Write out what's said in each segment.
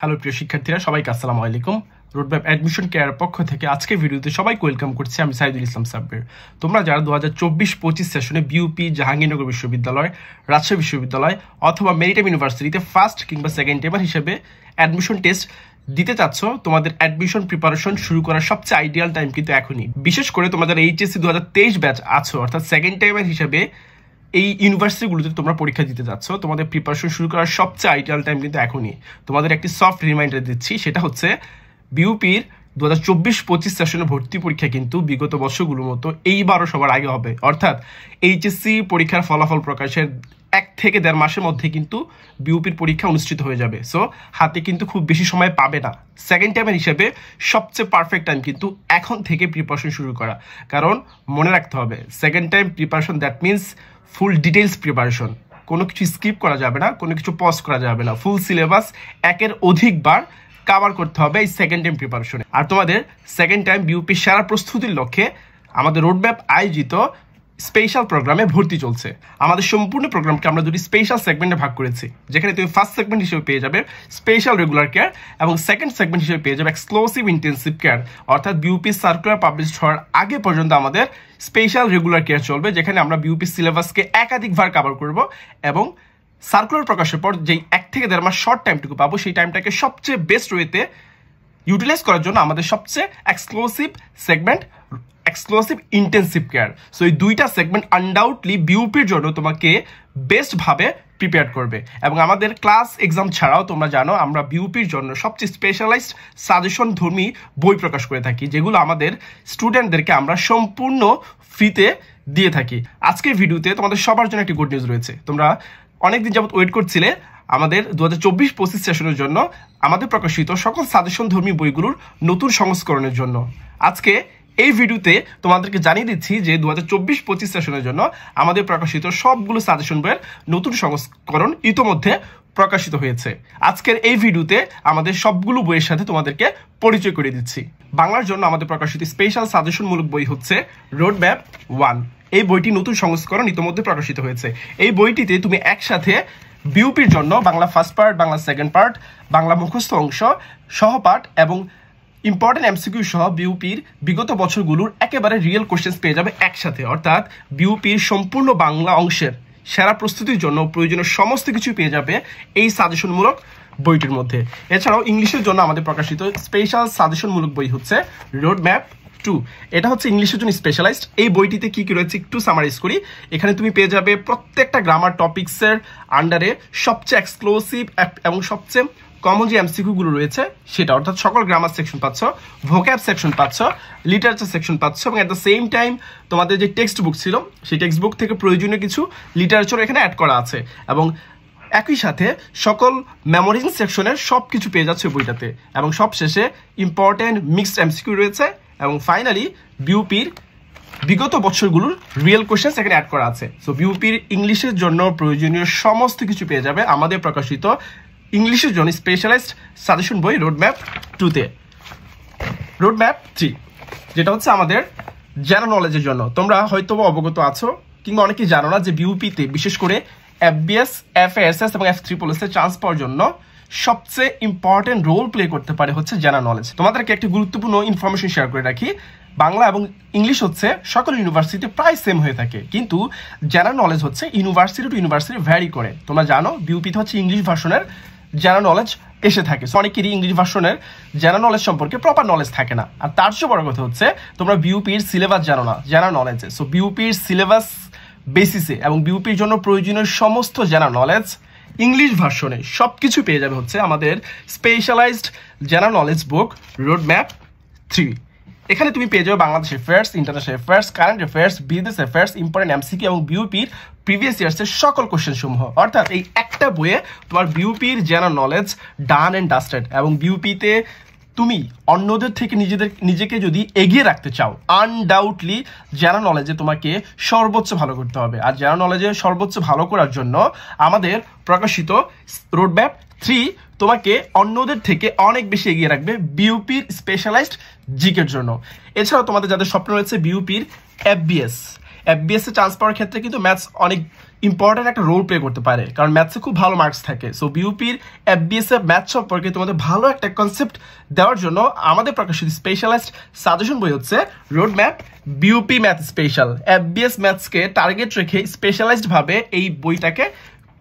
Hello প্রিয় শিক্ষার্থীরা, সবাইকে আসসালামু আলাইকুম। রোডম্যাপ অ্যাডমিশন কেয়ার পক্ষ থেকে আজকের ভিডিওতে সবাইকে ওয়েলকাম করছি। আমি সাইদুল ইসলাম সাব্বির। তোমরা যারা 2024-25 সেশনে বিউপি, জাহাঙ্গীরনগর বিশ্ববিদ্যালয়, রাজশাহী বিশ্ববিদ্যালয় অথবা মেরিটাইম ইউনিভার্সিটিতে ফার্স্ট কিংবা সেকেন্ড টাইমার হিসেবে অ্যাডমিশন টেস্ট দিতে চাচ্ছ, তোমাদের অ্যাডমিশন প্রিপারেশন শুরু করার সবচেয়ে আইডিয়াল টাইম কিন্তু এখনই। বিশেষ করে তোমাদের এইচএসসি 2023 ব্যাচ আছো, অর্থাৎ সেকেন্ড টাইমার হিসেবে এই ইউনিভার্সিটিগুলোতে তোমরা পরীক্ষা দিতে যাচ্ছ, তোমাদের প্রিপারেশন শুরু করার সবচেয়ে আইডিয়াল টাইম কিন্তু এখনই। তোমাদের একটি সফট রিমাইন্ডার দিচ্ছি, সেটা হচ্ছে বিউপির 2024-25 সেশনে ভর্তি পরীক্ষা কিন্তু বিগত বছরগুলোর মতো এইবারও সবার আগে হবে। অর্থাৎ এইচএসসি পরীক্ষার ফলাফল প্রকাশের 1 থেকে 1.5 মাসের মধ্যে কিন্তু বিউপির পরীক্ষা অনুষ্ঠিত হয়ে যাবে। সো হাতে কিন্তু খুব বেশি সময় পাবে না। সেকেন্ড টাইমের হিসেবে সবচেয়ে পারফেক্ট টাইম কিন্তু এখন থেকে প্রিপারেশন শুরু করা। কারণ মনে রাখতে হবে, second time preparation that means full details preparation. কোনো কিছু স্কিপ করা যাবে না, কোনো কিছু পজ করা যাবে না। ফুল সিলেবাস একের অধিকবার কভার করতে হবে এই সেকেন্ড টাইম প্রিপারেশনে। আর তোমাদের সেকেন্ড টাইম বিউপি সেরা প্রস্তুতির লক্ষ্যে আমাদের রোডম্যাপ আয়োজিত স্পেশাল প্রোগ্রামে ভর্তি চলছে। আমাদের সম্পূর্ণ প্রোগ্রামকে আমরা দুটি স্পেশাল সেগমেন্টে ভাগ করেছি, যেখানে তুমি ফার্স্ট সেগমেন্ট হিসেবে পেয়ে যাবে স্পেশাল রেগুলার কেয়ার এবং সেকেন্ড সেগমেন্ট হিসেবে পেয়ে যাবে এক্সক্লুসিভ ইন্টেন্সিভ কেয়ার। অর্থাৎ বিউপি সার্কুলার পাবলিশ হওয়ার আগে পর্যন্ত আমাদের স্পেশাল রেগুলার কেয়ার চলবে, যেখানে আমরা বিউপি সিলেবাসকে একাধিকবার কভার করব এবং সার্কুলার প্রকাশের পর যেই 1 থেকে 1.5 মাস শর্ট টাইমটুকু পাবো, সেই টাইমটাকে সবচেয়ে বেস্ট ওয়েতে ইউটিলাইজ করার জন্য আমাদের সবচেয়ে exclusive segment exclusive intensive care. So এই দুইটা সেগমেন্ট আনডাউটলি বিউপির জন্য তোমাকে বেস্ট ভাবে প্রিপেয়ার করবে। এবং আমাদের ক্লাস এক্সাম ছাড়াও তোমরা জানো, আমরা বিউপির জন্য সবচেয়ে স্পেশালাইজড সাজেশন ধর্মী বই প্রকাশ করে থাকি, যেগুলো আমাদের স্টুডেন্টদেরকে আমরা সম্পূর্ণ ফ্রিতে দিয়ে থাকি। আজকের ভিডিওতে তোমাদের সবার জন্য একটি গুড নিউজ রয়েছে। তোমরা অনেকদিন যাবত ওয়েট করছিলে আমাদের 2024-25 সেশনের জন্য আমাদের প্রকাশিত সকল সাজেশন ধর্মী বইগুলোর নতুন সংস্করণের জন্য। আজকে এই ভিডিওতে তোমাদেরকে জানিয়ে দিচ্ছি যে 2024-25 সেশনের জন্য আমাদের প্রকাশিত সবগুলো সাজেশন বইয়ের নতুন সংস্করণ ইতোমধ্যে প্রকাশিত হয়েছে। আজকের এই ভিডিওতে আমাদের সবগুলো বইয়ের সাথে তোমাদেরকে পরিচয় করে দিচ্ছি। বাংলার জন্য আমাদের প্রকাশিত স্পেশাল সাজেশনমূলক বই হচ্ছে রোডম্যাপ 1। এই বইটি নতুন সংস্করণ ইতোমধ্যে প্রকাশিত হয়েছে। এই বইটিতে তুমি একসাথে বিউপির জন্য Bangla first part, Bangla second part, Bangla মুখস্থ অংশ, সহপাঠ এবং ইম্পর্টেন্ট এমসিকিউ সহ বিউপির বিগত বছরগুলোর একেবারে রিয়েল কোশ্চেন্স পেয়ে যাবে একসাথে। অর্থাৎ বিউপির সম্পূর্ণ বাংলা অংশের সেরা প্রস্তুতির জন্য প্রয়োজনীয় সমস্ত কিছু পেয়ে যাবে এই সাজেশনমূলক বইটির মধ্যে। এছাড়াও ইংলিশের জন্য আমাদের প্রকাশিত স্পেশাল সাজেশনমূলক বই হচ্ছে রোডম্যাপ 2। এটা হচ্ছে ইংলিশের জন্য স্পেশালাইজড। এই বইটিতে কি কি রয়েছে একটু সামারাইজ করি। এখানে তুমি পেয়ে যাবে প্রত্যেকটা গ্রামার টপিক্সের আন্ডারে সবচেয়ে এক্সক্লুসিভ এবং সবচেয়ে কমন যে এমসিকিউগুলো রয়েছে সেটা, অর্থাৎ সকল গ্রামার সেকশন পাচ্ছ, ভোক্যাব সেকশন পাচ্ছ, লিটারেচার সেকশন পাচ্ছ এবং অ্যাট দ্য সেম টাইম তোমাদের যে টেক্সট বুক ছিল সেই টেক্সট বুক থেকে প্রয়োজনীয় কিছু লিটারেচার এখানে অ্যাড করা আছে। এবং একই সাথে সকল মেমোরিজিং সেকশনের সব কিছু পেয়ে যাচ্ছে বইটাতে। এবং সবশেষে ইম্পর্টেন্ট মিক্সড এমসিকিউ রয়েছে এবং ফাইনালি বিউপির বিগত বছরগুলোর রিয়েল কোশ্চেন্স এখানে অ্যাড করা আছে। সো বিউপির ইংলিশের জন্য প্রয়োজনীয় সমস্ত কিছু পেয়ে যাবে আমাদের প্রকাশিত ইংলিশের জন্য স্পেশালাইজড সাজেশন বই রোডম্যাপ 2তে। রোডম্যাপ 3 যেটা হচ্ছে আমাদের জেনারেল নলেজের জন্য। তোমরা হয়তো অবগত আছো কিংবা অনেকেই জানো না যে বিউপিতে বিশেষ করে এফবিএস, এফএএসএস এবং F3 চান্স পাওয়ার জন্য সবচেয়ে ইম্পর্টেন্ট রোল প্লে করতে পারে হচ্ছে জেনারেল নলেজ। তোমাদেরকে একটি গুরুত্বপূর্ণ ইনফরমেশন শেয়ার করে রাখি। বাংলা এবং ইংলিশ হচ্ছে সকল ইউনিভার্সিটি প্রায় সেম হয়ে থাকে, কিন্তু জেনারেল নলেজ হচ্ছে ইউনিভার্সিটি টু ইউনিভার্সিটি ভ্যারি করে। তোমরা জানো বিউপিতে হচ্ছে ইংলিশ ভার্সনের জেনারেল নলেজ এসে থাকে। অনেকেরই ইংলিশ ভার্সনের জেনারেল নলেজ সম্পর্কে প্রপার নলেজ থাকে না। আর তার চেয়ে বড় কথা হচ্ছে তোমরা বিউপির সিলেবাস জানো না জেনারেল নলেজে। সো বিউপির সিলেবাস বেসিসে এবং বিউপির জন্য প্রয়োজনীয় সমস্ত জেনারেল নলেজ ইংলিশ ভার্সনে সবকিছু পেয়ে যাবে হচ্ছে আমাদের স্পেশালাইজড জেনারেল নলেজ বুক রোডম্যাপ 3। এখানে তুমি পেয়ে যাবে Bangladesh affairs, international affairs, current affairs, business affairs, important MCQ এবং বিউপির প্রিভিয়াস ইয়ার্সের সকল কোশ্চেন সমূহ। অর্থাৎ এই একটা বইয়ে তোমার বিউপির general knowledge done and dusted. এবং বিউপিতে তুমি অন্যদের থেকে নিজেকে যদি এগিয়ে রাখতে চাও, আনডাউটলি জেনারেল নলেজে তোমাকে সর্বোচ্চ ভালো করতে হবে। আর জেনারেল নলেজে সর্বোচ্চ ভালো করার জন্য আমাদের প্রকাশিত রোডম্যাপ 3 তোমাকে অন্যদের থেকে অনেক বেশি এগিয়ে রাখবে বিউপির স্পেশালাইজড জিকের জন্য। এছাড়াও তোমাদের যাদের স্বপ্ন রয়েছে বিউপির এফবিএস এ চান্স পাওয়ার ক্ষেত্রে কিন্তু ম্যাথস অনেক ইম্পর্টেন্ট একটা রোল প্লে করতে পারে, কারণ ম্যাথসে খুব ভালো মার্কস থাকে। সো বিউপির এফবিএসএ ম্যাথ সম্পর্কে তোমাদের ভালো একটা কনসেপ্ট দেওয়ার জন্য আমাদের প্রকাশিত স্পেশালাইজড সাজেশন বই হচ্ছে road map BUP math special. FBS ম্যাথসকে টার্গেট রেখে স্পেশালাইজড ভাবে এই বইটাকে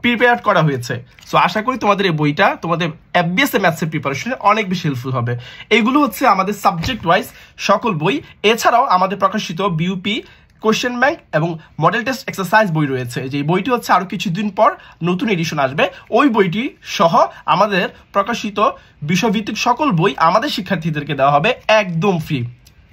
প্রিপেয়ার করা হয়েছে। সো আশা করি তোমাদের এই বইটা তোমাদের এফবিএসএ ম্যাথসের প্রিপারেশনে অনেক বেশি হেল্পফুল হবে। এইগুলো হচ্ছে আমাদের সাবজেক্ট ওয়াইজ সকল বই। এছাড়াও আমাদের প্রকাশিত বিউপি কোশ্চেন ব্যাংক এবং মডেল টেস্ট এক্সারসাইজ বই রয়েছে, যে বইটি হচ্ছে আরও কিছুদিন পর নতুন এডিশন আসবে। ওই বইটি সহ আমাদের প্রকাশিত বিষয়ভিত্তিক সকল বই আমাদের শিক্ষার্থীদেরকে দেওয়া হবে একদম ফ্রি।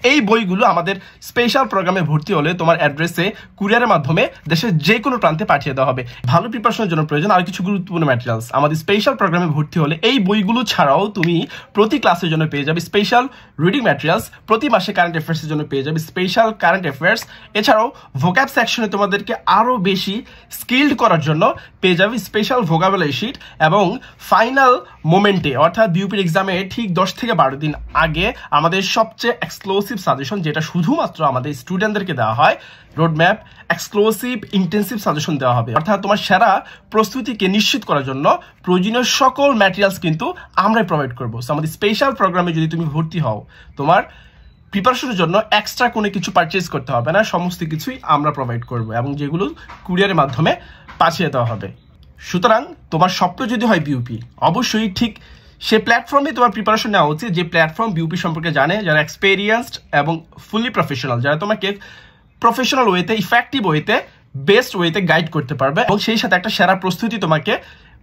এই বইগুলো আমাদের স্পেশাল প্রোগ্রামে ভর্তি হলে তোমার অ্যাড্রেসে কুরিয়ারের মাধ্যমে দেশের যে কোনো প্রান্তে পাঠিয়ে দেওয়া হবে। ভালো প্রিপারেশনের জন্য প্রয়োজন আর কিছু গুরুত্বপূর্ণ ম্যাটেরিয়ালস। আমাদের স্পেশাল প্রোগ্রামে ভর্তি হলে এই বইগুলো ছাড়াও তুমি প্রতি ক্লাসের জন্য পেয়ে যাবে স্পেশাল রিডিং ম্যাটেরিয়ালস, প্রতি মাসে কারেন্ট অ্যাফেয়ার্সের জন্য পেয়ে যাবে স্পেশাল কারেন্ট অ্যাফেয়ার্স। এছাড়াও ভোক্যাব সেকশনে তোমাদেরকে আরও বেশি স্কিল্ড করার জন্য পেয়ে যাবে স্পেশাল ভোকাবুলারি শিট। এবং ফাইনাল মোমেন্টে অর্থাৎ বিউপির এক্সামে ঠিক 10 থেকে 12 দিন আগে আমাদের সবচেয়ে এক্সক্লুসিভ সাজেশন, যেটা শুধুমাত্র আমাদের স্টুডেন্টদেরকে দেওয়া হয়, রোডম্যাপ এক্সক্লুসিভ ইন্টেন্সিভ সাজেশন দেওয়া হবে। অর্থাৎ তোমার সেরা প্রস্তুতিকে নিশ্চিত করার জন্য প্রয়োজনীয় সকল ম্যাটেরিয়ালস কিন্তু আমরাই প্রোভাইড করবো। সো আমাদের স্পেশাল প্রোগ্রামে যদি তুমি ভর্তি হও, তোমার প্রিপারেশনের জন্য এক্সট্রা কোনো কিছু পারচেজ করতে হবে না, সমস্ত কিছুই আমরা প্রোভাইড করবো এবং যেগুলো কুরিয়ারের মাধ্যমে পাঠিয়ে দেওয়া হবে। সুতরাং তোমার স্বপ্ন যদি হয় বিউপি, অবশ্যই ঠিক সে প্ল্যাটফর্মে তোমার প্রিপারেশন নেওয়া উচিত যে প্ল্যাটফর্ম বিউপি সম্পর্কে জানে, যারা এক্সপেরিয়েন্সড এবং ফুলি প্রফেশনাল, যারা তোমাকে প্রফেশনাল ওয়েতে, ইফেক্টিভ ওয়েতে, বেস্ট ওয়েতে গাইড করতে পারবে এবং সেই সাথে একটা সেরা প্রস্তুতি তোমাকে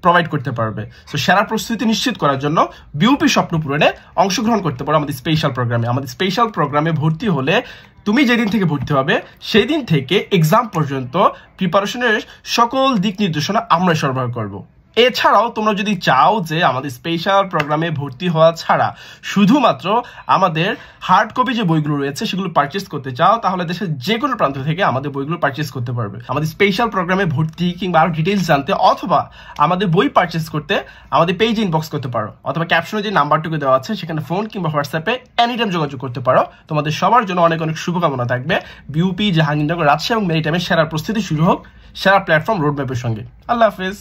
প্রোভাইড করতে পারবে। সো সেরা প্রস্তুতি নিশ্চিত করার জন্য বিউপি স্বপ্ন পূরণে অংশগ্রহণ করতে পারো আমাদের স্পেশাল প্রোগ্রামে। আমাদের স্পেশাল প্রোগ্রামে ভর্তি হলে তুমি যেদিন থেকে ভর্তি হবে সেই দিন থেকে এক্সাম পর্যন্ত প্রিপারেশনের সকল দিক নির্দেশনা আমরা সরবরাহ করব। এছাড়াও তোমরা যদি চাও যে আমাদের স্পেশাল প্রোগ্রামে ভর্তি হওয়া ছাড়া শুধুমাত্র আমাদের হার্ড কপি যে বইগুলো রয়েছে সেগুলো পারচেস করতে চাও, তাহলে দেশের যে কোনো প্রান্ত থেকে আমাদের বইগুলো পারচেস করতে পারবে। আমাদের স্পেশাল প্রোগ্রামে ভর্তি কিংবা আরো ডিটেইলস জানতে অথবা আমাদের বই পারচেস করতে আমাদের পেজে ইনবক্স করতে পারো, অথবা ক্যাপশনে যে নাম্বারটুকু দেওয়া আছে সেখানে ফোন কিংবা হোয়াটসঅ্যাপে এনিটাইম যোগাযোগ করতে পারো। তোমাদের সবার জন্য অনেক অনেক শুভকামনা থাকবে। বিউপি জাহাঙ্গীরনগর, রাজশাহী এবং মেরিটাইমের সেরা প্রস্তুতি শুরু হোক সেরা প্ল্যাটফর্ম রোডম্যাপের সঙ্গে। আল্লাহ হাফেজ।